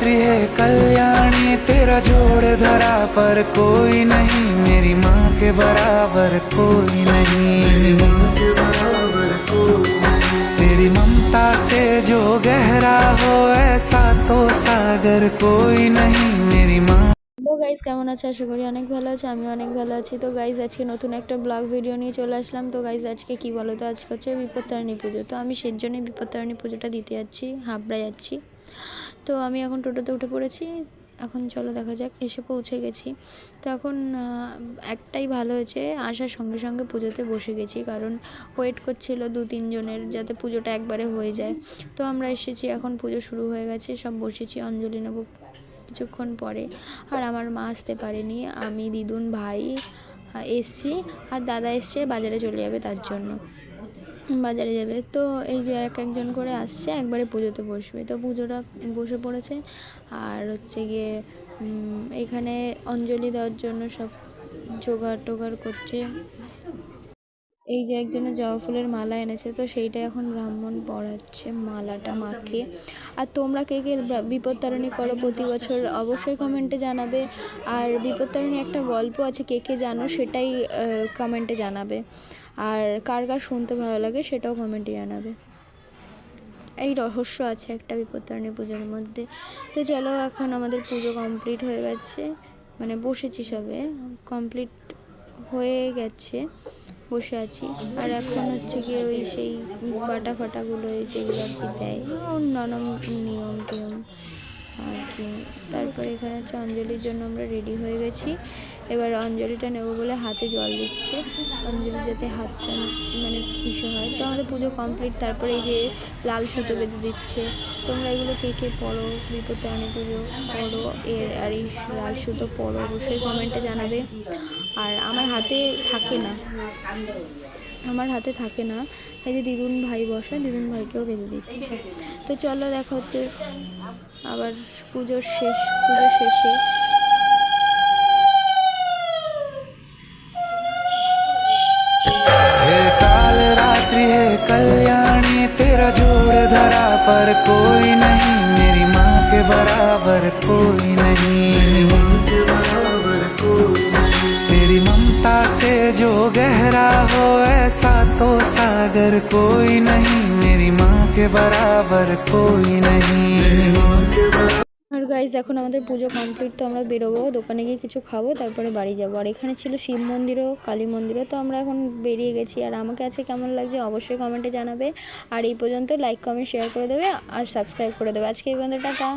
रात्रि है कल्याणी, तेरा जोड़ धरा पर कोई नहीं, मेरी माँ के बराबर कोई नहीं, तेरी ममता से जो गहरा हो ऐसा तो सागर कोई नहीं, मेरी माँ। হ্যালো গাইজ, কেমন আছে? আশা করি অনেক ভালো আছে। আমি অনেক ভালো আছি। তো গাইজ আজকে নতুন একটা ব্লগ ভিডিও নিয়ে চলে আসলাম। তো গাইজ আজকে কি বলো তো, আজকে হচ্ছে বিপত্তারিণী পুজো। তো আমি সেই জন্যই বিপত্তারিণী পুজোটা দিতে যাচ্ছি, হাবড়া যাচ্ছি। তো আমি এখন টোটোতে উঠে পড়েছি। এখন চলো দেখা যাক, এসে পৌঁছে গেছি। তো এখন একটাই ভালো হয়েছে, আসার সঙ্গে সঙ্গে পুজোতে বসে গেছি, কারণ ওয়েট করছিল 2-3 জনের, যাতে পুজোটা একবারে হয়ে যায়। তো আমরা এসেছি, এখন পুজো শুরু হয়ে গেছে, সব বসেছি, অঞ্জলি নেব কিছুক্ষণ পরে। আর আমার মা আসতে পারেনি, আমি, দিদুন, ভাই এসছি, আর দাদা এসছে, বাজারে চলে যাবে, তার জন্য বাজারে যাবে। তো এই যে একজন করে আসছে, একবারে পুজোতে বসবে। তো পুজোটা বসে পড়েছে। আর হচ্ছে গিয়ে এখানে অঞ্জলি দেওয়ার জন্য সব জোগাড় টোগাড় করছে। এই যে একজনের জবা ফুলের মালা এনেছে, তো সেইটা এখন ব্রাহ্মণ পড়াচ্ছে মালাটা মাকে। আর তোমরা কে কে বিপত্তারিণী করো প্রতি বছর অবশ্যই কমেন্টে জানাবে। আর বিপত্তারিণী একটা গল্প আছে, কে কে জানো সেটাই কমেন্টে জানাবে। আর কার কার শুনতে ভালো লাগে সেটাও কমেন্টে জানাবে। এই রহস্য আছে একটা বিপত্তারিণী পুজোর মধ্যে। তো চলো, এখন আমাদের পুজো কমপ্লিট হয়ে গেছে, মানে বসেছি, সবে কমপ্লিট হয়ে গেছে, বসে আছি। আর এখন হচ্ছে গিয়ে ওই সেই বাটা ফাটাগুলো যেগুলো আর কি দেয়, নানান নিয়ম টিয়ম আর কি। তারপরে এখানে হচ্ছে অঞ্জলির জন্য আমরা রেডি হয়ে গেছি। এবার অঞ্জলিটা নেবো বলে হাতে জল দিচ্ছে, অঞ্জলি যাতে হাতটা মানে কিছু হয়। তো আমাদের পুজো কমপ্লিট। তারপরে এই যে লাল সুতো বেঁধে দিচ্ছে। তোমরা এগুলো কে কে পড়ো, বিপত্তারিণী পুজো পড়ো আর এই লাল সুতো পড়ো, অবশ্যই কমেন্টে জানাবে। আর আমার হাতে থাকে না, এই যে দিদুন ভাই বসা, দিদুন ভাইকেও বেঁধে দিচ্ছে। তো চলো, দেখা হচ্ছে আবার পুজো শেষে। काल रात्रि है कल्याणी, तेरा जोड़ धरा पर कोई नहीं, मेरी माँ के बराबर कोई नहीं, तेरी ममता से जो गहरा हो ऐसा तो सागर कोई नहीं, मेरी माँ के बराबर कोई नहीं। আর গাইজ এখন আমাদের পুজো কমপ্লিট। তো আমরা বেরোবো, দোকানে গিয়ে কিছু খাবো, তারপরে বাড়ি যাবো। আর এখানে ছিল শিব মন্দিরও, কালী মন্দিরও। তো আমরা এখন বেরিয়ে গেছি। আর আমাকে আজকে কেমন লাগছে অবশ্যই কমেন্টে জানাবে। আর এই পর্যন্ত লাইক কমেন্ট শেয়ার করে দেবে আর সাবস্ক্রাইব করে দেবে। আজকে এই পর্যন্ত, টাটা।